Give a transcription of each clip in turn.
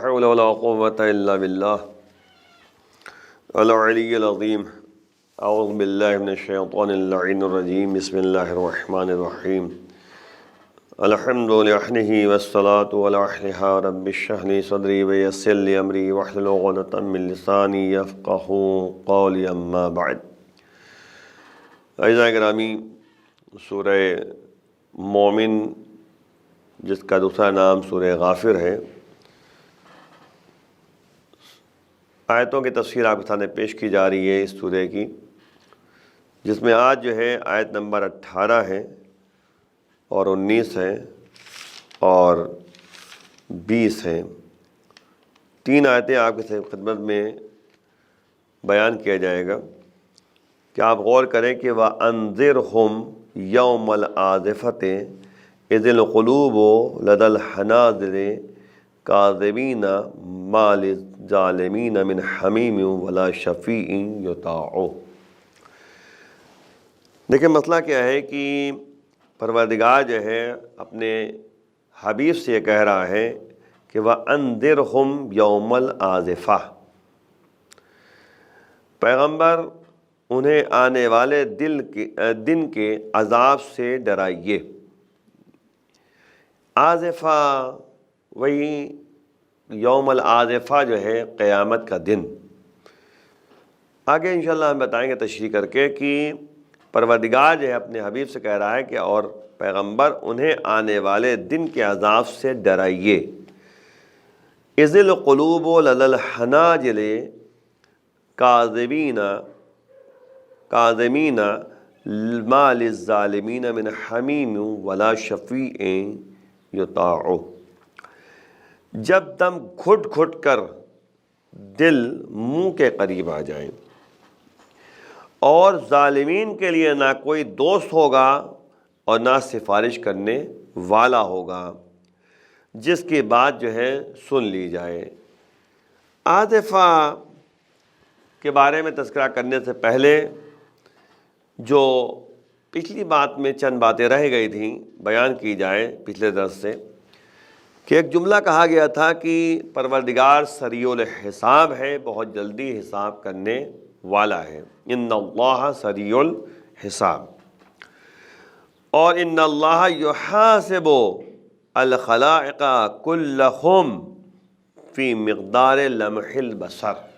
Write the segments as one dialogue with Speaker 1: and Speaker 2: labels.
Speaker 1: حول ولا قوة إلا بالله العلی العظیم۔ اعوذ باللہ من الشیطان اللعین الرجیم، بسم اللہ الرحمن الرحیم۔ الحمد للہ والصلاة علی اہلھا، رب اشرح لی صدری ویسر لی امری واحلل عقدۃ من لسانی یفقہوا قولی، اما بعد۔ اعزائے گرامی، سورہ مومن جس کا دوسرا نام سورہ غافر ہے، آیتوں کی تفسیر آپ کے سامنے پیش کی جا رہی ہے اس سورہ کی، جس میں آج جو ہے آیت نمبر 18 ہے اور 19 ہے اور 20 ہیں۔ تین آیتیں آپ کی خدمت میں بیان کیا جائے گا کہ آپ غور کریں کہ وَأَنذِرْهُمْ يَوْمَ الْآزِفَةِ اِذِ الْقُلُوبُ لَدَى الْحَنَاجِرِ كَاظِمِينَ مَا لِلظَّالِمِينَ مِنْ حَمِيمٍ وَلَا شَفِيعٍ يُطَاعُ۔ دیکھیں مسئلہ کیا ہے کہ پروردگار جو ہے اپنے حبیب سے یہ کہہ رہا ہے کہ وَأَنذِرْهُمْ يَوْمَ الْآزِفَةِ، پیغمبر انہیں آنے والے دن کے عذاب سے ڈرائیے۔ آزفہ وہی یوم الآزفہ جو ہے قیامت کا دن۔ آگے انشاءاللہ ہم بتائیں گے تشریح کر کے کہ پروردگار جو ہے اپنے حبیب سے کہہ رہا ہے کہ اور پیغمبر انہیں آنے والے دن کے عذاب سے ڈرائیے۔ اذ القلوب لدى الحناجر کاظمین ما للظالمین من حمیم ولا شفیع یطاع۔ جب دم گھٹ گھٹ کر دل منہ کے قریب آ جائیں اور ظالمین کے لیے نہ کوئی دوست ہوگا اور نہ سفارش کرنے والا ہوگا جس کی بات جو ہے سن لی جائے۔ آزفہ کے بارے میں تذکرہ کرنے سے پہلے جو پچھلی بات میں چند باتیں رہ گئی تھیں بیان کی جائیں پچھلے درس سے، کہ ایک جملہ کہا گیا تھا کہ پروردگار سریع الحساب ہے، بہت جلدی حساب کرنے والا ہے۔ ان اللہ سریع الحساب، اور ان اللہ یحاسب الخلائق کلہم فی مقدار لمح البصر۔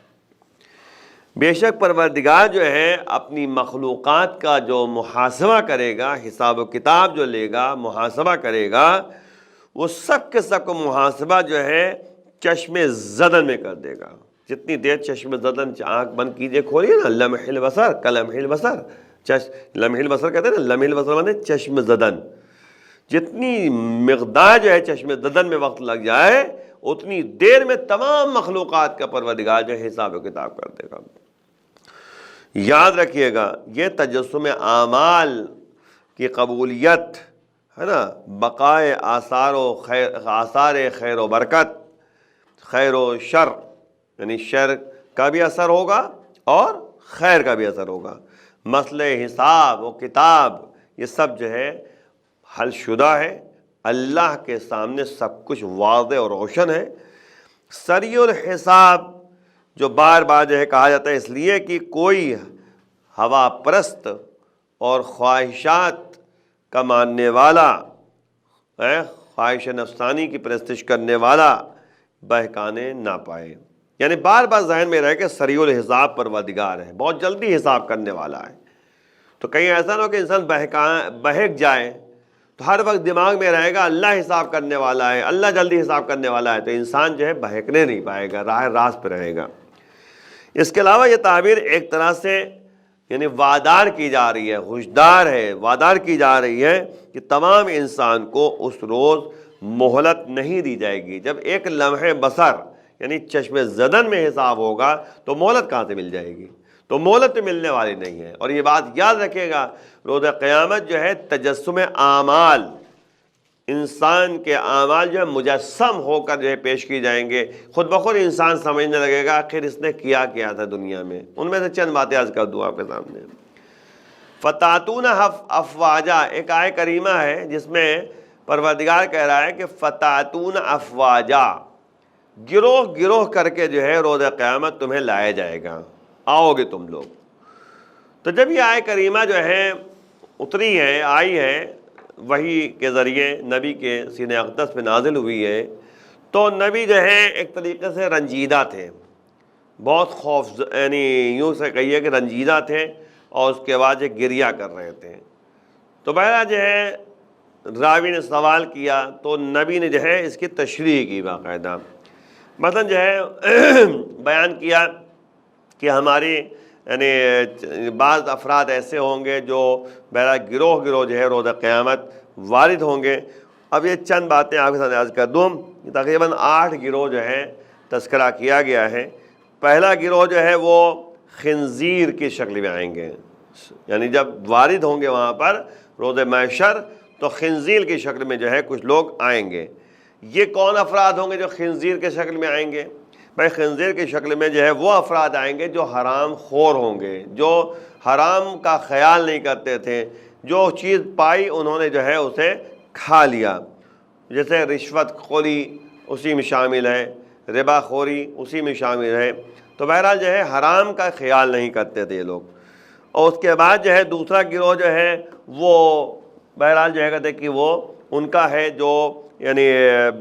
Speaker 1: بے شک پروردگار جو ہے اپنی مخلوقات کا جو محاسبہ کرے گا، حساب و کتاب جو لے گا، محاسبہ کرے گا، وہ سب کے سب کو محاسبہ جو ہے چشم زدن میں کر دے گا۔ جتنی دیر چشم زدن آنکھ بند کیجئے کھولیے نا، لمح البصر کلمح البصر، لمح البصر کہتے ہیں نا، لمح البصر مانے چشم زدن، جتنی مقدار جو ہے چشم زدن میں وقت لگ جائے اتنی دیر میں تمام مخلوقات کا پروردگار جو ہے حساب و کتاب کر دے گا۔ یاد رکھیے گا، یہ تجسم اعمال کی قبولیت ہے نا، بقائے آثار خیر و برکت، خیر و شر، یعنی شر کا بھی اثر ہوگا اور خیر کا بھی اثر ہوگا۔ مسئلہ حساب و کتاب یہ سب جو ہے حل شدہ ہے، اللہ کے سامنے سب کچھ واضح اور روشن ہے۔ سریع الحساب جو بار بار جو ہے کہا جاتا ہے اس لیے کہ کوئی ہوا پرست اور خواہشات کا ماننے والا، خواہش نفسانی کی پرستش کرنے والا بہکانے نہ پائے، یعنی بار بار ذہن میں رہے کہ سریع الحساب پروردگار ہے، بہت جلدی حساب کرنے والا ہے۔ تو کہیں ایسا نہ ہو کہ انسان بہک جائے، تو ہر وقت دماغ میں رہے گا اللہ حساب کرنے والا ہے، اللہ جلدی حساب کرنے والا ہے، تو انسان جو ہے بہکنے نہیں پائے گا، راہ راست پہ رہے گا۔ اس کے علاوہ یہ تعبیر ایک طرح سے یعنی وعدار کی جا رہی ہے، ہوشدار ہے، وعدار کی جا رہی ہے کہ تمام انسان کو اس روز مہلت نہیں دی جائے گی۔ جب ایک لمحہ بصر یعنی چشم زدن میں حساب ہوگا تو مہلت کہاں سے مل جائے گی؟ تو مہلت ملنے والی نہیں ہے۔ اور یہ بات یاد رکھے گا، روز قیامت جو ہے تجسم اعمال، انسان کے اعمال جو ہے مجسم ہو کر جو ہے پیش کی جائیں گے، خود بخود انسان سمجھنے لگے گا آخر اس نے کیا تھا دنیا میں۔ ان میں سے چند باتیں عرض کر دوں آپ کے سامنے۔ فتاتون افواجا، ایک آیہ کریمہ ہے جس میں پروردگار کہہ رہا ہے کہ فتاتون افواجا، گروہ گروہ کر کے جو ہے روز قیامت تمہیں لایا جائے گا، آؤ گے تم لوگ۔ تو جب یہ آیت کریمہ جو ہے اتری ہے، آئی ہے، وحی کے ذریعے نبی کے سینہ اقدس پہ نازل ہوئی ہے، تو نبی جو ہے ایک طریقے سے رنجیدہ تھے، بہت خوف، یعنی یوں سے کہیے کہ رنجیدہ تھے، اور اس کے بعد یہ گریہ کر رہے تھے۔ تو بہرحال جو ہے راوی نے سوال کیا تو نبی نے جو ہے اس کی تشریح کی باقاعدہ، مثلا جو ہے بیان کیا کہ ہماری یعنی بعض افراد ایسے ہوں گے جو بہرحال گروہ گروہ جو ہے روز قیامت وارد ہوں گے۔ اب یہ چند باتیں آپ کے ساتھ عرض کر دوں، تقریباً 8 گروہ جو ہے تذکرہ کیا گیا ہے۔ پہلا گروہ جو ہے وہ خنزیر کی شکل میں آئیں گے، یعنی جب وارد ہوں گے وہاں پر روز محشر تو خنزیر کی شکل میں جو ہے کچھ لوگ آئیں گے۔ یہ کون افراد ہوں گے جو خنزیر کی شکل میں آئیں گے؟ بھائی خنزیر کی شکل میں جو ہے وہ افراد آئیں گے جو حرام خور ہوں گے، جو حرام کا خیال نہیں کرتے تھے، جو چیز پائی انہوں نے جو ہے اسے کھا لیا، جیسے رشوت خوری اسی میں شامل ہے، ربا خوری اسی میں شامل ہے۔ تو بہرحال جو ہے حرام کا خیال نہیں کرتے تھے یہ لوگ۔ اور اس کے بعد جو ہے دوسرا گروہ جو ہے وہ بہرحال جو ہے کہتے ہیں کہ وہ ان کا ہے جو یعنی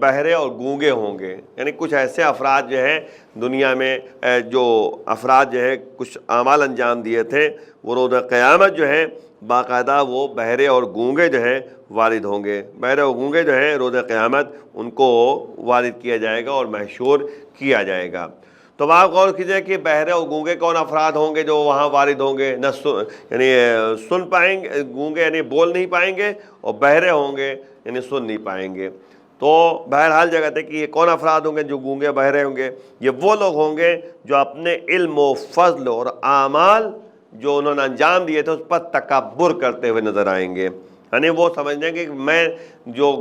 Speaker 1: بہرے اور گونگے ہوں گے، یعنی کچھ ایسے افراد جو ہے دنیا میں جو افراد جو ہے کچھ اعمال انجام دیے تھے، وہ روز قیامت جو ہے باقاعدہ وہ بہرے اور گونگے جو ہے وارد ہوں گے۔ بہرے اور گونگے جو ہے روز قیامت ان کو وارد کیا جائے گا اور محشور کیا جائے گا۔ تو آپ غور کیجئے کہ بہرے اور گونگے کون افراد ہوں گے جو وہاں وارد ہوں گے؟ نہ یعنی سن پائیں گے، گونگے یعنی بول نہیں پائیں گے، اور بہرے ہوں گے یعنی سن نہیں پائیں گے۔ تو بہرحال جگہ تھے کہ یہ کون افراد ہوں گے جو گونگے بہرے ہوں گے؟ یہ وہ لوگ ہوں گے جو اپنے علم و فضل اور اعمال جو انہوں نے انجام دیے تھے اس پر تکبر کرتے ہوئے نظر آئیں گے، یعنی وہ سمجھیں گے کہ میں جو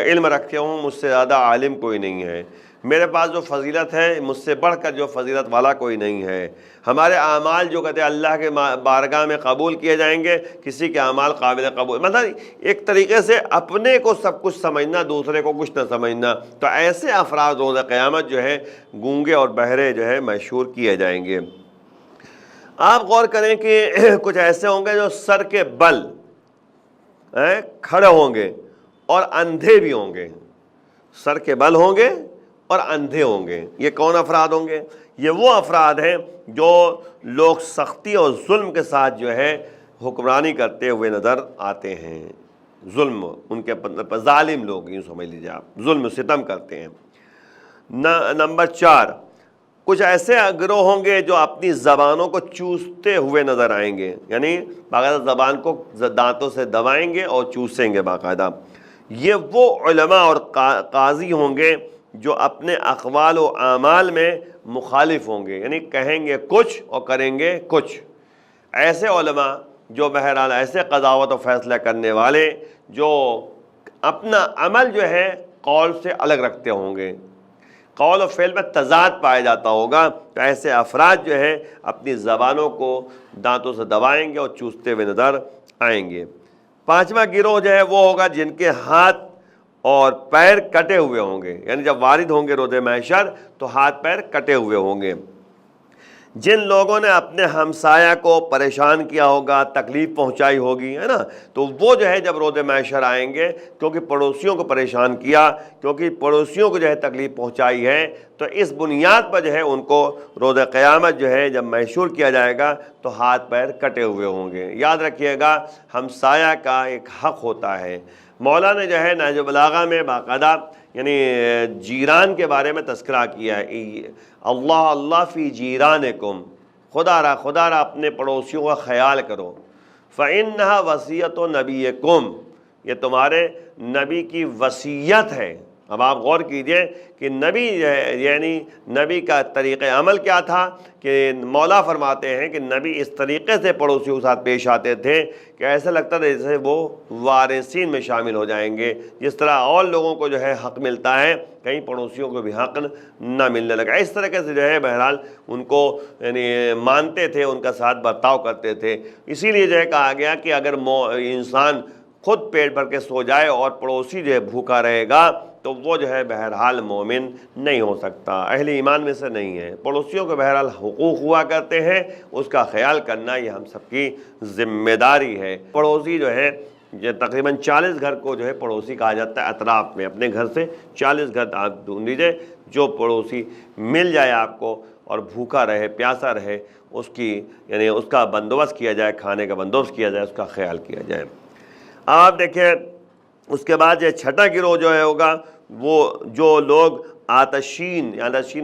Speaker 1: علم رکھتے ہوں مجھ سے زیادہ عالم کوئی نہیں ہے، میرے پاس جو فضیلت ہے مجھ سے بڑھ کر جو فضیلت والا کوئی نہیں ہے۔ ہمارے اعمال جو کہتے ہیں اللہ کے بارگاہ میں قبول کیے جائیں گے، کسی کے اعمال قابل قبول، مطلب ایک طریقے سے اپنے کو سب کچھ سمجھنا، دوسرے کو کچھ نہ سمجھنا۔ تو ایسے افراد روز قیامت جو ہے گونگے اور بہرے جو ہے محشور کیے جائیں گے۔ آپ غور کریں کہ کچھ ایسے ہوں گے جو سر کے بل کھڑے ہوں گے اور اندھے بھی ہوں گے، سر کے بل ہوں گے اور اندھے ہوں گے۔ یہ کون افراد ہوں گے؟ یہ وہ افراد ہیں جو لوگ سختی اور ظلم کے ساتھ جو ہے حکمرانی کرتے ہوئے نظر آتے ہیں، ظلم ان کے ظالم لوگ، یوں سمجھ لیجیے آپ، ظلم و ستم کرتے ہیں۔ نمبر 4، کچھ ایسے گروہ ہوں گے جو اپنی زبانوں کو چوستے ہوئے نظر آئیں گے، یعنی باقاعدہ زبان کو دانتوں سے دبائیں گے اور چوسیں گے باقاعدہ۔ یہ وہ علماء اور قاضی ہوں گے جو اپنے اقوال و اعمال میں مخالف ہوں گے، یعنی کہیں گے کچھ اور کریں گے کچھ۔ ایسے علماء جو بہرحال ایسے قضاوت و فیصلہ کرنے والے جو اپنا عمل جو ہے قول سے الگ رکھتے ہوں گے، قول و فعل میں تضاد پایا جاتا ہوگا، تو ایسے افراد جو ہے اپنی زبانوں کو دانتوں سے دبائیں گے اور چوستے ہوئے نظر آئیں گے۔ 5واں گروہ جو ہے وہ ہوگا جن کے ہاتھ اور پیر کٹے ہوئے ہوں گے، یعنی جب وارد ہوں گے روز محشر تو ہاتھ پیر کٹے ہوئے ہوں گے۔ جن لوگوں نے اپنے ہمسایہ کو پریشان کیا ہوگا، تکلیف پہنچائی ہوگی، ہے نا، تو وہ جو ہے جب روز محشر آئیں گے کیونکہ پڑوسیوں کو پریشان کیا، کیونکہ پڑوسیوں کو جو ہے تکلیف پہنچائی ہے، تو اس بنیاد پر جو ہے ان کو روز قیامت جو ہے جب محشور کیا جائے گا تو ہاتھ پیر کٹے ہوئے ہوں گے۔ یاد رکھیے گا ہمسایہ کا ایک حق ہوتا ہے۔ مولا نے جو ہے نہج البلاغہ میں باقاعدہ یعنی جیران کے بارے میں تذکرہ کیا ہے، اللہ اللہ فی جیرانکم، خدا را اپنے پڑوسیوں کا خیال کرو، فإنها وصیۃ نبیکم، یہ تمہارے نبی کی وصیت ہے۔ اب آپ غور کیجئے کہ نبی یعنی نبی کا طریقہ عمل کیا تھا کہ مولا فرماتے ہیں کہ نبی اس طریقے سے پڑوسیوں کے ساتھ پیش آتے تھے کہ ایسا لگتا تھا جیسے وہ وارثین میں شامل ہو جائیں گے، جس طرح اور لوگوں کو جو ہے حق ملتا ہے کہیں پڑوسیوں کو بھی حق نہ ملنے لگا۔ اس طریقے سے جو ہے بہرحال ان کو یعنی مانتے تھے، ان کا ساتھ برتاؤ کرتے تھے۔ اسی لیے جو ہے کہا گیا کہ اگر انسان خود پیٹ بھر کے سو جائے اور پڑوسی جو ہے بھوکا رہے گا تو وہ جو ہے بہرحال مومن نہیں ہو سکتا، اہل ایمان میں سے نہیں ہے۔ پڑوسیوں کے بہرحال حقوق ہوا کرتے ہیں، اس کا خیال کرنا یہ ہم سب کی ذمہ داری ہے۔ پڑوسی جو ہے یہ تقریباً 40 گھر کو جو ہے پڑوسی کہا جاتا ہے، اطراف میں اپنے گھر سے 40 گھر آپ ڈھونڈ لیجیے جو پڑوسی مل جائے آپ کو اور بھوکا رہے پیاسا رہے، اس کی یعنی اس کا بندوبست کیا جائے، کھانے کا بندوبست کیا جائے، اس کا خیال کیا جائے۔ آپ دیکھیں اس کے بعد یہ چھٹا گروہ جو ہے ہوگا وہ جو لوگ آتشین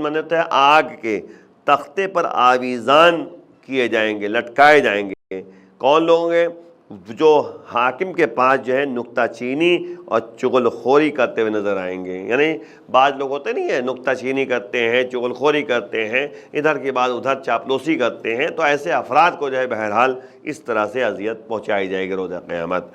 Speaker 1: مانے ہوتا ہے آگ کے تختے پر آویزان کیے جائیں گے، لٹکائے جائیں گے۔ کون لوگ ہوں گے؟ جو حاکم کے پاس جو ہے نکتہ چینی اور چغل خوری کرتے ہوئے نظر آئیں گے۔ یعنی بعض لوگ ہوتے نہیں ہیں نکتہ چینی کرتے ہیں، چغل خوری کرتے ہیں، ادھر کے بعد ادھر چاپلوسی کرتے ہیں، تو ایسے افراد کو جو ہے بہرحال اس طرح سے اذیت پہنچائی جائے گی روز قیامت۔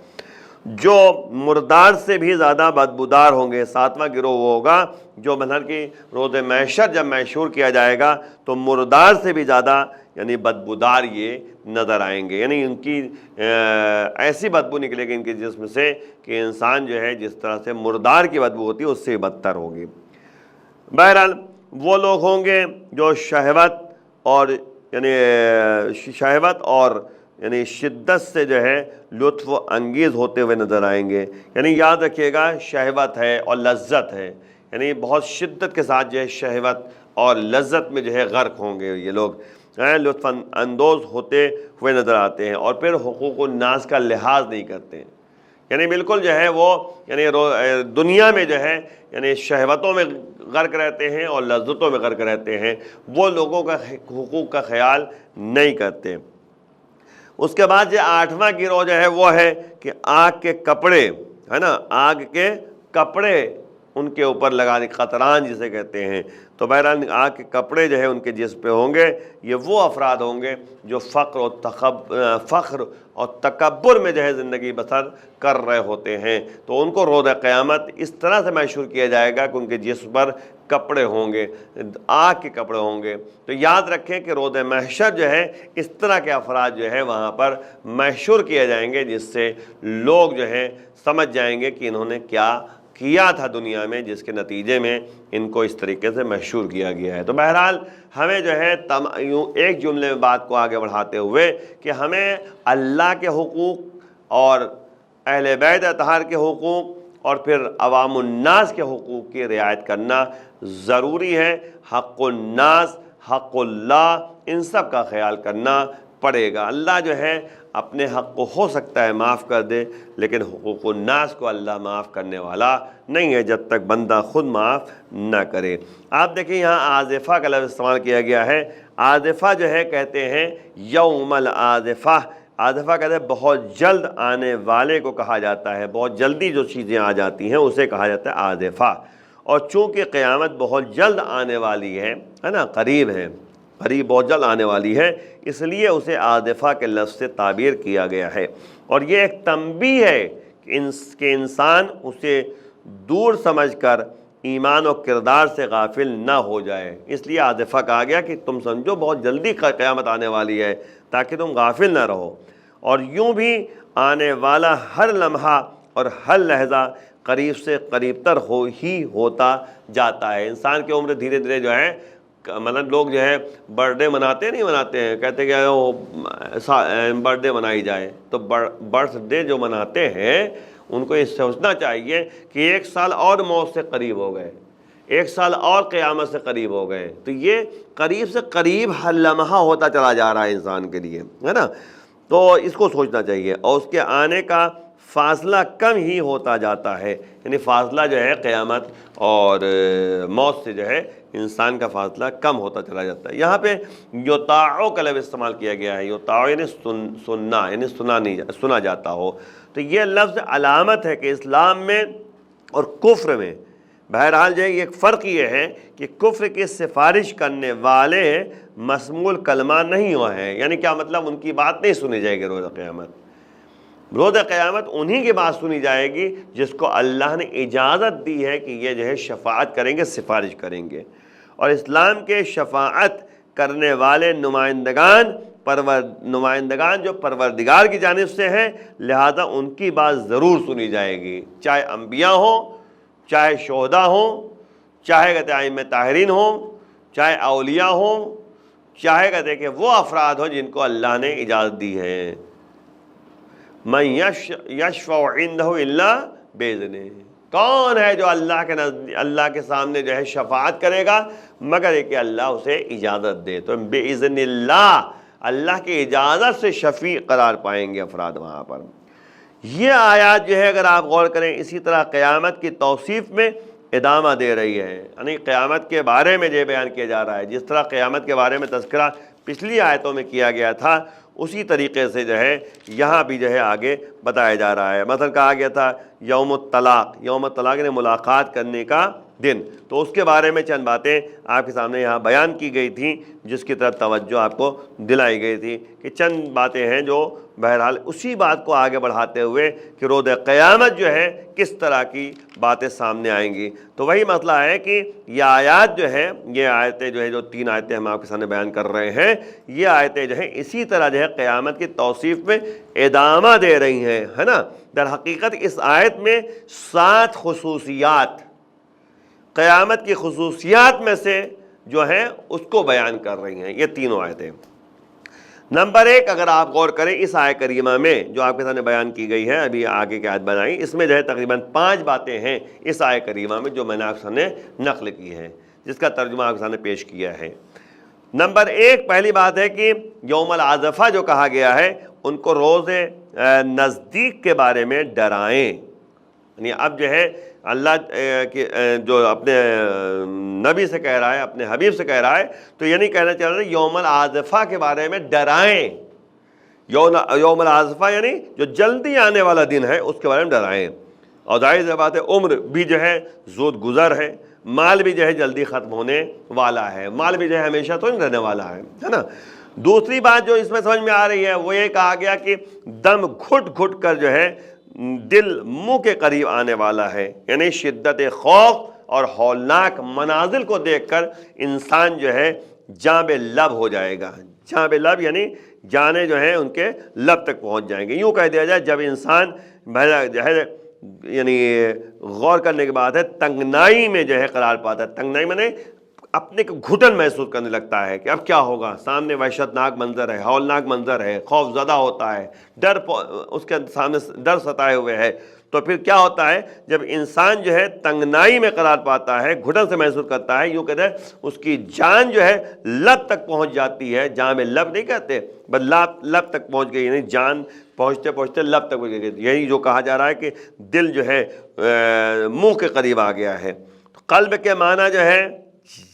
Speaker 1: جو مردار سے بھی زیادہ بدبودار ہوں گے، 7واں گروہ وہ ہوگا جو مطلب کہ روز محشر جب محشور کیا جائے گا تو مردار سے بھی زیادہ یعنی بدبودار یہ نظر آئیں گے، یعنی ان کی ایسی بدبو نکلے گی ان کے جسم سے کہ انسان جو ہے جس طرح سے مردار کی بدبو ہوتی ہے اس سے بدتر ہوگی۔ بہرحال وہ لوگ ہوں گے جو شہوت اور یعنی شدت سے جو ہے لطف و انگیز ہوتے ہوئے نظر آئیں گے۔ یعنی یاد رکھیے گا شہوت ہے اور لذت ہے، یعنی بہت شدت کے ساتھ جو ہے شہوت اور لذت میں جو ہے غرق ہوں گے یہ لوگ، لطف اندوز ہوتے ہوئے نظر آتے ہیں، اور پھر حقوق الناس کا لحاظ نہیں کرتے ہیں۔ یعنی بالکل جو ہے وہ یعنی دنیا میں جو ہے یعنی شہوتوں میں غرق رہتے ہیں اور لذتوں میں غرق رہتے ہیں، وہ لوگوں کا حقوق کا خیال نہیں کرتے۔ اس کے بعد یہ 8واں گروہ جو ہے وہ ہے کہ آگ کے کپڑے ہے نا، آگ کے کپڑے ان کے اوپر لگا دی، قطران جسے کہتے ہیں، تو بہرحال آگ کے کپڑے جو ہے ان کے جسم پہ ہوں گے۔ یہ وہ افراد ہوں گے جو فخر اور تکبر میں جو ہے زندگی بسر کر رہے ہوتے ہیں، تو ان کو روز قیامت اس طرح سے محشور کیا جائے گا کہ ان کے جسم پر کپڑے ہوں گے، آگ کے کپڑے ہوں گے۔ تو یاد رکھیں کہ روز محشر جو ہے اس طرح کے افراد جو ہے وہاں پر محشور کیے جائیں گے، جس سے لوگ جو ہے سمجھ جائیں گے کہ انہوں نے کیا تھا دنیا میں، جس کے نتیجے میں ان کو اس طریقے سے محشور کیا گیا ہے۔ تو بہرحال ہمیں جو ہے ایک جملے میں بات کو آگے بڑھاتے ہوئے کہ ہمیں اللہ کے حقوق اور اہل بیت اطہار کے حقوق اور پھر عوام الناس کے حقوق کی رعایت کرنا ضروری ہے۔ حق الناس، حق اللہ، ان سب کا خیال کرنا پڑے گا۔ اللہ جو ہے اپنے حق کو ہو سکتا ہے معاف کر دے، لیکن حقوق الناس کو اللہ معاف کرنے والا نہیں ہے جب تک بندہ خود معاف نہ کرے۔ آپ دیکھیں یہاں آزفہ کا لفظ استعمال کیا گیا ہے۔ آزفہ جو ہے کہتے ہیں یوم الآزفہ، آزفہ کہتے ہیں بہت جلد آنے والے کو کہا جاتا ہے، بہت جلدی جو چیزیں آ جاتی ہیں اسے کہا جاتا ہے آزفہ۔ اور چونکہ قیامت بہت جلد آنے والی ہے نا، قریب ہے، قریب بہت جلد آنے والی ہے، اس لیے اسے آزفہ کے لفظ سے تعبیر کیا گیا ہے۔ اور یہ ایک تنبیہ ہے کہ انسان اسے دور سمجھ کر ایمان و کردار سے غافل نہ ہو جائے، اس لیے آزفہ کہا گیا کہ تم سمجھو بہت جلدی قیامت آنے والی ہے تاکہ تم غافل نہ رہو۔ اور یوں بھی آنے والا ہر لمحہ اور ہر لحظہ قریب سے قریب تر ہوتا جاتا ہے۔ انسان کی عمر دھیرے دھیرے جو ہے مطلب لوگ جو ہے برتھ ڈے مناتے ہیں، کہتے کہ وہ برتھ ڈے منائی جائے، تو برتھ ڈے جو مناتے ہیں ان کو یہ سوچنا چاہیے کہ 1 سال اور موت سے قریب ہو گئے، 1 سال اور قیامت سے قریب ہو گئے، تو یہ قریب سے قریب ہر لمحہ ہوتا چلا جا رہا ہے انسان کے لیے، ہے نا، تو اس کو سوچنا چاہیے۔ اور اس کے آنے کا فاصلہ کم ہی ہوتا جاتا ہے، یعنی فاصلہ جو ہے قیامت اور موت سے جو ہے انسان کا فاصلہ کم ہوتا چلا جاتا ہے۔ یہاں پہ یطاعو کا لفظ استعمال کیا گیا ہے، یطاعو یعنی سننا، یعنی سنا جاتا ہو، تو یہ لفظ علامت ہے کہ اسلام میں اور کفر میں بہرحال جو ہے ایک فرق یہ ہے کہ کفر کی سفارش کرنے والے مسموع کلمہ نہیں ہوئے ہیں، یعنی کیا مطلب ان کی بات نہیں سنی جائے گی روز قیامت۔ روز قیامت انہی کی بات سنی جائے گی جس کو اللہ نے اجازت دی ہے کہ یہ جو ہے شفاعت کریں گے، سفارش کریں گے۔ اور اسلام کے شفاعت کرنے والے نمائندگان جو پروردگار کی جانب سے ہیں، لہذا ان کی بات ضرور سنی جائے گی، چاہے انبیاء ہوں، چاہے شہدا ہوں، چاہے کہتے ائمہ طاہرین ہوں، چاہے اولیاء ہوں، چاہے کہتے کہ وہ افراد ہوں جن کو اللہ نے اجازت دی ہے. من یشفع عنده الا باذنہ، کون ہے جو اللہ کے سامنے جو ہے شفاعت کرے گا مگر کہ اللہ اسے اجازت دے. تو باذن اللہ، اللہ کی اجازت سے شفیع قرار پائیں گے افراد وہاں پر. یہ آیات جو ہے اگر آپ غور کریں اسی طرح قیامت کی توصیف میں ادامہ دے رہی ہے. یعنی قیامت کے بارے میں جو بیان کیا جا رہا ہے، جس طرح قیامت کے بارے میں تذکرہ پچھلی آیتوں میں کیا گیا تھا اسی طریقے سے جو ہے یہاں بھی جو ہے آگے بتایا جا رہا ہے. مثلا کہا گیا تھا یوم الطلاق، یوم الطلاق نے ملاقات کرنے کا دن، تو اس کے بارے میں چند باتیں آپ کے سامنے یہاں بیان کی گئی تھیں جس کی طرف توجہ آپ کو دلائی گئی تھی کہ چند باتیں ہیں جو بہرحال اسی بات کو آگے بڑھاتے ہوئے کہ روز قیامت جو ہے کس طرح کی باتیں سامنے آئیں گی. تو وہی مسئلہ ہے کہ یہ آیات جو ہے، یہ آیتیں جو ہے جو 3 آیتیں ہم آپ کے سامنے بیان کر رہے ہیں، یہ آیتیں جو ہیں اسی طرح جو ہے قیامت کی توصیف میں ادامہ دے رہی ہیں، ہے نا. در حقیقت اس آیت میں 7 خصوصیات، قیامت کی خصوصیات میں سے جو ہیں اس کو بیان کر رہی ہیں یہ تینوں آیتیں. نمبر 1 اگر آپ غور کریں اس آیت کریمہ میں جو آپ کے سامنے بیان کی گئی ہے، ابھی آگے کی آیت بنائی، اس میں جو ہے تقریباً 5 باتیں ہیں اس آیت کریمہ میں جو میں نے آپ کے سامنے نقل کی ہے، جس کا ترجمہ آپ کے سامنے پیش کیا ہے. نمبر 1 پہلی بات ہے کہ یوم العازفہ جو کہا گیا ہے ان کو روز نزدیک کے بارے میں ڈرائیں. یعنی اب جو ہے اللہ جو اپنے نبی سے کہہ رہا ہے، اپنے حبیب سے کہہ رہا ہے، تو یہ نہیں کہنا چاہ رہا یوم العازفہ کے بارے میں ڈرائیں. یوم العازفہ یعنی جو جلدی آنے والا دن ہے اس کے بارے میں ڈرائیں. اور ظاہر سی بات ہے عمر بھی جو ہے زود گزر ہے، مال بھی جو ہے جلدی ختم ہونے والا ہے، مال بھی جو ہے ہمیشہ تو نہیں رہنے والا ہے نا. دوسری بات جو اس میں سمجھ میں آ رہی ہے وہ یہ کہا گیا کہ دم گھٹ گھٹ کر جو ہے دل منہ کے قریب آنے والا ہے. یعنی شدت خوف اور ہولناک مناظر کو دیکھ کر انسان جو ہے جانب لب ہو جائے گا. جانب لب یعنی جانیں جو ہیں ان کے لب تک پہنچ جائیں گے. یوں کہہ دیا جائے جب انسان جو ہے یعنی غور کرنے کے بعد ہے تنگنائی میں جو ہے قرار پاتا ہے. تنگنائی میں نے اپنے کو گھٹن محسوس کرنے لگتا ہے کہ اب کیا ہوگا، سامنے وحشت ناک منظر ہے، ہولناک منظر ہے، خوف زدہ ہوتا ہے، ڈر اس کے سامنے ڈر ستائے ہوئے ہے. تو پھر کیا ہوتا ہے جب انسان جو ہے تنگنائی میں قرار پاتا ہے، گھٹن سے محسوس کرتا ہے، یوں کہتے ہیں اس کی جان جو ہے لب تک پہنچ جاتی ہے. جہاں میں لب نہیں کہتے بس لب تک پہنچ گئی، یعنی جان پہنچتے پہنچتے لب تک پہنچ گئی. یہی جو کہا جا رہا ہے کہ دل جو ہے منہ کے قریب آ گیا ہے. قلب کے معنی جو ہے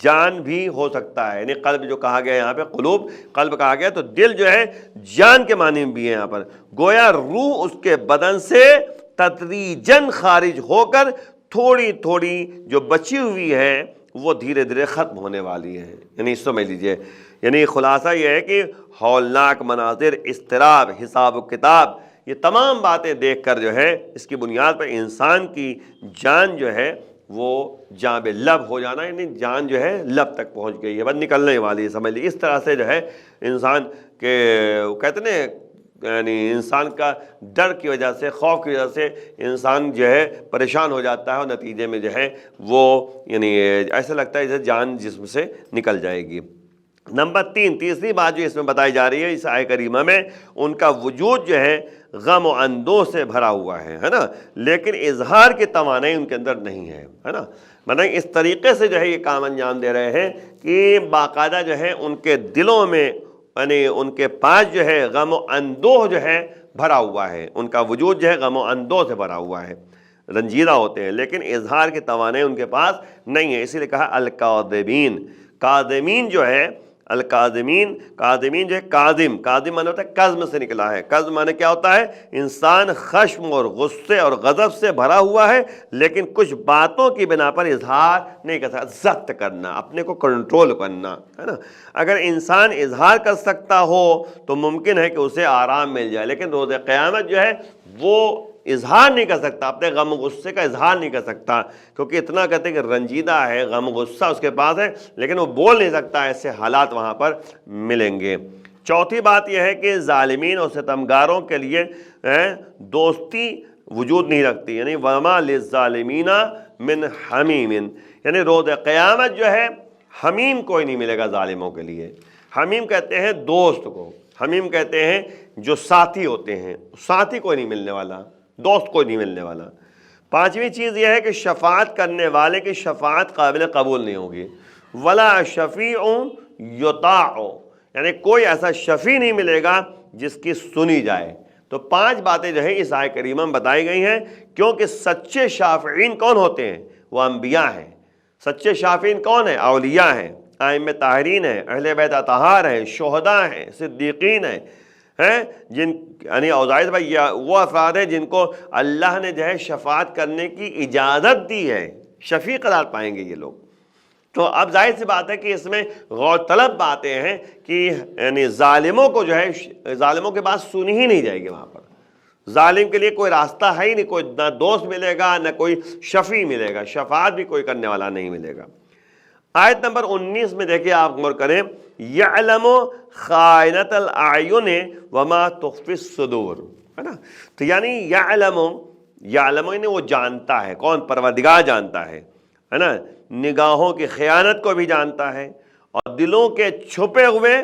Speaker 1: جان بھی ہو سکتا ہے، یعنی قلب جو کہا گیا یہاں پہ قلوب قلب کہا گیا تو دل جو ہے جان کے معنی میں بھی ہے یہاں پر. گویا روح اس کے بدن سے تدریجاً خارج ہو کر تھوڑی تھوڑی جو بچی ہوئی ہے وہ دھیرے دھیرے ختم ہونے والی ہے. یعنی سمجھ لیجئے، یعنی خلاصہ یہ ہے کہ ہولناک مناظر، اضطراب، حساب و کتاب، یہ تمام باتیں دیکھ کر جو ہے اس کی بنیاد پر انسان کی جان جو ہے وہ جانب لب ہو جانا، یعنی جان جو ہے لب تک پہنچ گئی ہے، بس نکلنے والی ہے. سمجھ لیجیے اس طرح سے جو ہے انسان کے کہتے ہیں یعنی انسان کا ڈر کی وجہ سے، خوف کی وجہ سے انسان جو ہے پریشان ہو جاتا ہے اور نتیجے میں جو ہے وہ یعنی ایسا لگتا ہے جیسے جان جسم سے نکل جائے گی. نمبر 3 تیسری بات جو اس میں بتائی جا رہی ہے اس آیت کریمہ میں، ان کا وجود جو ہے غم و اندوہ سے بھرا ہوا ہے نا، لیکن اظہار کی توانائی ان کے اندر نہیں ہے نا. مطلب اس طریقے سے جو ہے یہ کام انجام دے رہے ہیں کہ باقاعدہ جو ہے ان کے دلوں میں یعنی ان کے پاس جو ہے غم و اندوہ جو ہے بھرا ہوا ہے. ان کا وجود جو ہے غم و اندوہ سے بھرا ہوا ہے، رنجیدہ ہوتے ہیں لیکن اظہار کی توانائی ان کے پاس نہیں ہے. اسی لیے کہا الکاذبین. کاظمین جو ہے الکاظمین، کاظمین جو ہے کاظم معنی ہوتا ہے کظم سے نکلا ہے. کظم معنی کیا ہوتا ہے؟ انسان خشم اور غصے اور غضب سے بھرا ہوا ہے لیکن کچھ باتوں کی بنا پر اظہار نہیں کر سکتا. ضبط کرنا، اپنے کو کنٹرول کرنا ہے نا. اگر انسان اظہار کر سکتا ہو تو ممکن ہے کہ اسے آرام مل جائے، لیکن روز قیامت جو ہے وہ اظہار نہیں کر سکتا، اپنے غم و غصے کا اظہار نہیں کر سکتا، کیونکہ اتنا کہتے ہیں کہ رنجیدہ ہے، غم و غصہ اس کے پاس ہے لیکن وہ بول نہیں سکتا. ایسے حالات وہاں پر ملیں گے. چوتھی بات یہ ہے کہ ظالمین اور ستمگاروں کے لیے دوستی وجود نہیں رکھتی، یعنی وما للظالمین من حمیم، یعنی روز قیامت جو ہے حمیم کوئی نہیں ملے گا ظالموں کے لیے۔ حمیم کہتے ہیں دوست کو، حمیم کہتے ہیں جو ساتھی ہوتے ہیں، ساتھی کوئی نہیں ملنے والا، دوست کوئی نہیں ملنے والا۔ پانچویں چیز یہ ہے کہ شفاعت کرنے والے کی شفاعت قابل قبول نہیں ہوگی۔ ولا شفیع یطاع، یعنی کوئی ایسا شفیع نہیں ملے گا جس کی سنی جائے۔ تو پانچ باتیں جو ہیں اس آیت کریمہ میں بتائی گئی ہیں، کیونکہ سچے شافعین کون ہوتے ہیں؟ وہ انبیاء ہیں۔ سچے شافعین کون ہیں؟ اولیاء ہیں، ائمہ طاہرین ہیں، اہل بیت اطہار ہیں، شہداء ہیں، صدیقین ہیں، جن یعنی اوزائز بھائی وہ افراد ہیں جن کو اللہ نے جو ہے شفاعت کرنے کی اجازت دی ہے، شفیع قرار پائیں گے یہ لوگ۔ تو اب ظاہر سی بات ہے کہ اس میں غور طلب باتیں ہیں کہ یعنی ظالموں کو جو ہے، ظالموں کے بات سنی ہی نہیں جائے گی وہاں پر۔ ظالم کے لیے کوئی راستہ ہے ہی نہیں، کوئی نہ دوست ملے گا نہ کوئی شفیع ملے گا، شفاعت بھی کوئی کرنے والا نہیں ملے گا۔ آیت نمبر 19 میں دیکھیں، آپ غور کریں، یعلم خائنۃ الاعین وما تخفی الصدور، ہے نا؟ تو یعنی یعلم یعنی وہ جانتا ہے، کون؟ پروردگار جانتا ہے نا، نگاہوں کی خیانت کو بھی جانتا ہے اور دلوں کے چھپے ہوئے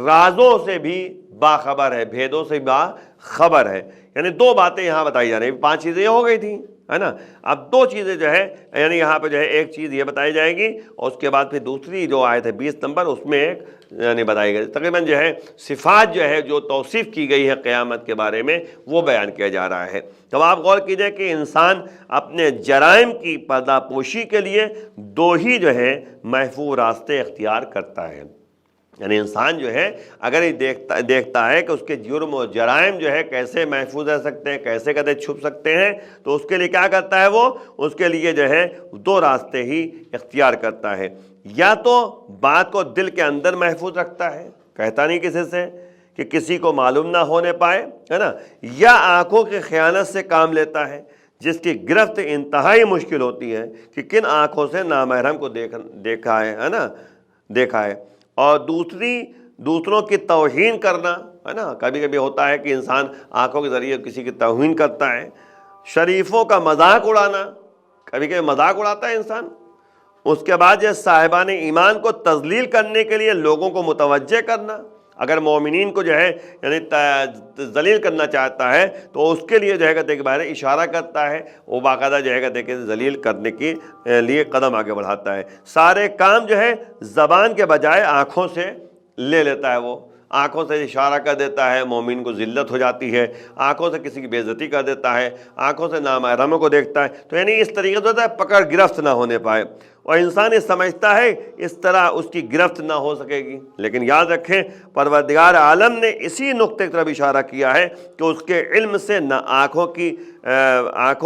Speaker 1: رازوں سے بھی باخبر ہے، بھیدوں سے باخبر ہے۔ یعنی دو باتیں یہاں بتائی جا رہی ہیں، پانچ چیزیں ہو گئی تھیں، ہے نا؟ اب دو چیزیں جو ہے یعنی یہاں پہ جو ہے ایک چیز یہ بتائی جائے گی اور اس کے بعد پھر دوسری جو آیت ہے 20 نمبر، اس میں ایک یعنی بتائی گئی تقریباً جو ہے صفات جو ہے جو توصیف کی گئی ہے قیامت کے بارے میں وہ بیان کیا جا رہا ہے۔ تو آپ غور کیجئے کہ انسان اپنے جرائم کی پردہ پوشی کے لیے دو ہی جو ہے محفوظ راستے اختیار کرتا ہے۔ یعنی انسان جو ہے اگر یہ دیکھتا ہے کہ اس کے جرم و جرائم جو ہے کیسے محفوظ رہ سکتے ہیں، کیسے کیسے چھپ سکتے ہیں، تو اس کے لیے کیا کرتا ہے؟ وہ اس کے لیے جو ہے دو راستے ہی اختیار کرتا ہے۔ یا تو بات کو دل کے اندر محفوظ رکھتا ہے، کہتا نہیں کسی سے کہ کسی کو معلوم نہ ہونے پائے، ہے نا؟ یا آنکھوں کی خیانت سے کام لیتا ہے، جس کی گرفت انتہائی مشکل ہوتی ہے کہ کن آنکھوں سے نامحرم کو دیکھا ہے۔ اور دوسروں کی توہین کرنا، ہے نا؟ کبھی کبھی ہوتا ہے کہ انسان آنکھوں کے ذریعے کسی کی توہین کرتا ہے۔ شریفوں کا مذاق اڑانا، کبھی کبھی مذاق اڑاتا ہے انسان۔ اس کے بعد یہ صاحبان ایمان کو تذلیل کرنے کے لیے لوگوں کو متوجہ کرنا، اگر مومنین کو جو ہے یعنی ذلیل کرنا چاہتا ہے تو اس کے لیے جو ہے کہ باہر اشارہ کرتا ہے، وہ باقاعدہ جو ہے کہ ذلیل کرنے کے لیے قدم آگے بڑھاتا ہے۔ سارے کام جو ہے زبان کے بجائے آنکھوں سے لے لیتا ہے، وہ آنکھوں سے اشارہ کر دیتا ہے، مومن کو ذلت ہو جاتی ہے، آنکھوں سے کسی کی بے عزتی کر دیتا ہے، آنکھوں سے نامحرموں کو دیکھتا ہے، تو یعنی اس طریقے سے ہوتا ہے پکڑ گرفت نہ ہونے پائے، اور انسان یہ سمجھتا ہے اس طرح اس کی گرفت نہ ہو سکے گی۔ لیکن یاد رکھیں پروردگار عالم نے اسی نقطے کی طرف اشارہ کیا ہے کہ اس کے علم سے نہ آنکھوں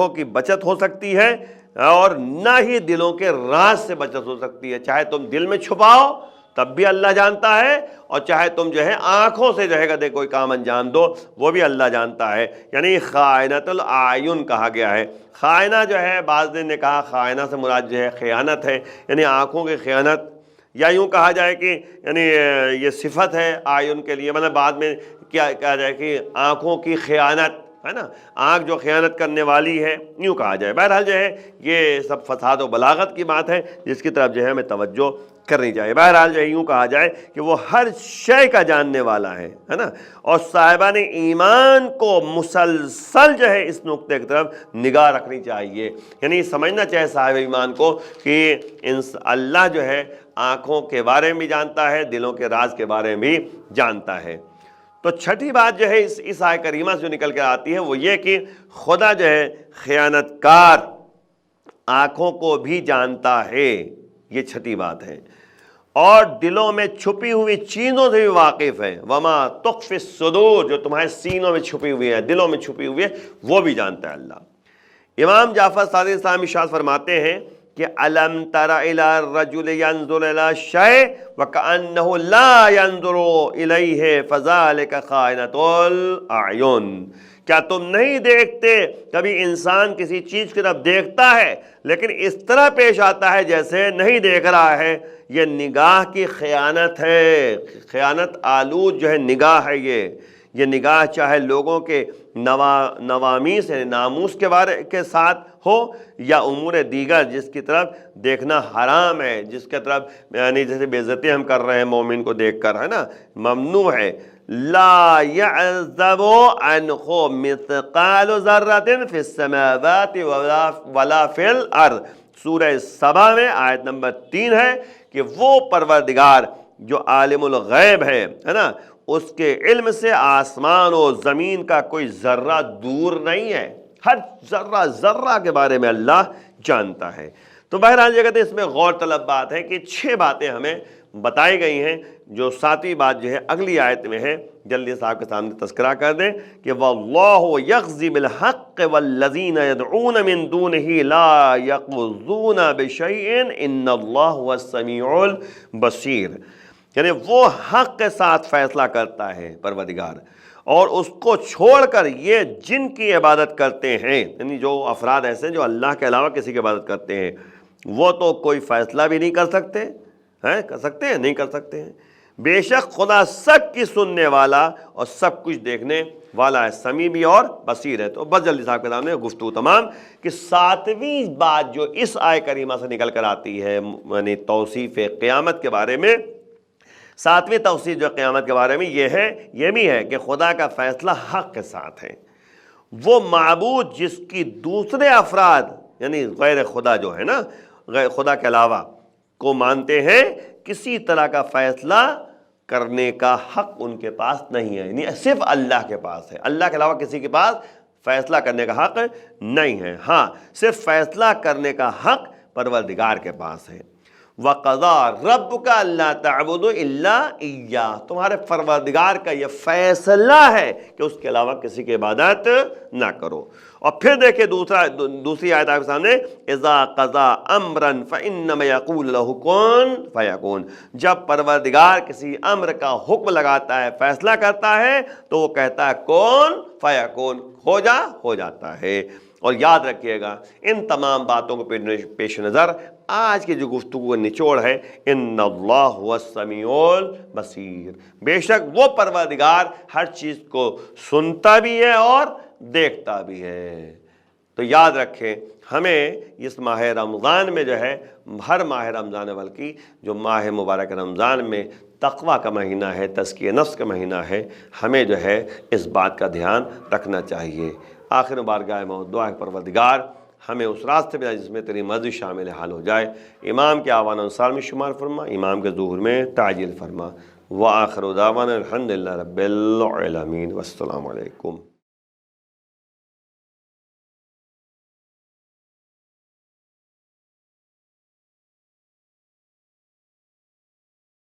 Speaker 1: کی بچت ہو سکتی ہے اور نہ ہی دلوں کے راز سے بچت ہو سکتی ہے۔ چاہے تم دل میں چھپاؤ تب بھی اللہ جانتا ہے، اور چاہے تم جو ہے آنکھوں سے جو ہے کوئی کام انجام دو وہ بھی اللہ جانتا ہے۔ یعنی خائنۃ الاعین کہا گیا ہے۔ خائنہ جو ہے بعض نے کہا خائنہ سے مراد جو ہے خیانت ہے، یعنی آنکھوں کی خیانت، یا یوں کہا جائے کہ یعنی یہ صفت ہے اعین کے لیے، مطلب بعد میں کیا کہا جائے کہ آنکھوں کی خیانت، ہے نا؟ آنکھ جو خیانت کرنے والی ہے، یوں کہا جائے۔ بہرحال جو ہے یہ سب فساد و بلاغت کی بات ہے جس کی طرف جو ہے ہمیں توجہ کرنی چاہیے۔ بہرحال جو ہے یوں کہا جائے کہ وہ ہر شے کا جاننے والا ہے نا؟ اور صاحبان ایمان کو مسلسل جو ہے اس نقطے کی طرف نگاہ رکھنی چاہیے، یعنی سمجھنا چاہیے صاحب ایمان کو کہ اللہ جو ہے آنکھوں کے بارے میں بھی جانتا ہے، دلوں کے راز کے بارے میں بھی جانتا ہے۔ تو چھٹی بات جو ہے اس آیت کریمہ سے جو نکل کر آتی ہے وہ یہ کہ خدا جو ہے خیانت کار آنکھوں کو بھی جانتا ہے، یہ چھٹی بات ہے، اور دلوں میں چھپی ہوئی چیزوں سے بھی واقف ہے۔ وما تخفی الصدور، جو تمہارے سینوں میں چھپی ہوئی ہے، دلوں میں چھپی ہوئی ہے، وہ بھی جانتا ہے اللہ۔ امام جعفر صادق السلام ارشاد فرماتے ہیں کہ الم تر الی الرجل ينظر الى الشيء وكأنه لا ينظر الیہ فذلك خائنۃ الاعین۔ کیا تم نہیں دیکھتے کبھی انسان کسی چیز کی طرف دیکھتا ہے لیکن اس طرح پیش آتا ہے جیسے نہیں دیکھ رہا ہے؟ یہ نگاہ کی خیانت ہے، خیانت آلود جو ہے نگاہ ہے۔ یہ نگاہ چاہے لوگوں کے نوامیس ناموس کے بارے کے ساتھ ہو یا امور دیگر جس کی طرف دیکھنا حرام ہے، جس کی طرف یعنی جیسے بے عزتی ہم کر رہے ہیں مومن کو دیکھ کر، ہے نا، ممنوع ہے. لا يعزب عنه مثقال ذرۃ فی السماوات ولا فی الارض. سورہ سبا میں آیت نمبر 3 ہے کہ وہ پروردگار جو عالم الغیب ہے نا، اس کے علم سے آسمان و زمین کا کوئی ذرہ دور نہیں ہے. ہر ذرہ ذرہ کے بارے میں اللہ جانتا ہے. تو بہرحال یہ کہتے ہیں اس میں غور طلب بات ہے کہ 6 باتیں ہمیں بتائی گئی ہیں. جو 7ویں بات جو ہے اگلی آیت میں ہے، جلدی سے آپ کے سامنے تذکرہ کر دیں کہ وَاللَّهُ يَقْضِي بِالْحَقِّ وَالَّذِينَ يَدْعُونَ مِن دُونِهِ لَا يَقْضُونَ بِشَيْءٍ إِنَّ اللَّهُ هُوَ السَّمِيعُ الْبَصِيرُ. یعنی وہ حق کے ساتھ فیصلہ کرتا ہے پروردگار، اور اس کو چھوڑ کر یہ جن کی عبادت کرتے ہیں، یعنی جو افراد ایسے ہیں جو اللہ کے علاوہ کسی کی عبادت کرتے ہیں، وہ تو کوئی فیصلہ بھی نہیں کر سکتے ہیں. کر سکتے ہیں؟ نہیں کر سکتے ہیں. بے شک خدا سب کی سننے والا اور سب کچھ دیکھنے والا ہے، سمیع بھی اور بصیر ہے. تو بس جلدی صاحب کے سامنے گفتگو تمام کہ 7ویں بات جو اس آیہ کریمہ سے نکل کر آتی ہے، یعنی توصیف قیامت کے بارے میں، 7ویں توصیف جو قیامت کے بارے میں یہ ہے، یہ بھی ہے کہ خدا کا فیصلہ حق کے ساتھ ہے. وہ معبود جس کی دوسرے افراد یعنی غیر خدا جو ہے نا، غیر خدا کے علاوہ کو مانتے ہیں، کسی طرح کا فیصلہ کرنے کا حق ان کے پاس نہیں ہے. یعنی صرف اللہ کے پاس ہے، اللہ کے علاوہ کسی کے پاس فیصلہ کرنے کا حق نہیں ہے. ہاں، صرف فیصلہ کرنے کا حق پروردگار کے پاس ہے. وَقَضَىٰ رَبُّكَ أَلَّا تَعْبُدُوا إِلَّا إِيَّاهُ. تمہارے پروردگار کا یہ فیصلہ ہے کہ اس کے علاوہ کسی کی عبادت نہ کرو. اور پھر دیکھیں دوسری آیت آپ کے سامنے، اذا قضا امرا فانما یقول له کن فیکون. جب پروردگار کسی امر کا حکم لگاتا ہے، فیصلہ کرتا ہے، تو وہ کہتا ہے کون فیکون، ہو جا، ہو جاتا ہے. اور یاد رکھیے گا ان تمام باتوں کو پیش نظر آج کی جو گفتگو نچوڑ ہے، ان اللہ هو السمیع البصیر. بے شک وہ پروردگار ہر چیز کو سنتا بھی ہے اور دیکھتا بھی ہے. تو یاد رکھیں ہمیں اس ماہ رمضان میں جو ہے، ہر ماہ رمضان بلکہ جو ماہ مبارک رمضان میں تقویٰ کا مہینہ ہے، تزکیہ نفس کا مہینہ ہے، ہمیں جو ہے اس بات کا دھیان رکھنا چاہیے. آخر بارگاہ میں دعا ہے پروردگار ہمیں اس راستے پہ جس میں تیری مرضی شامل حال ہو جائے. امام کے آوان انصار میں شمار فرما، امام کے ظہور میں تعجیل فرما. وآخر دعوانا الحمدللہ رب العالمین. والسلام علیکم.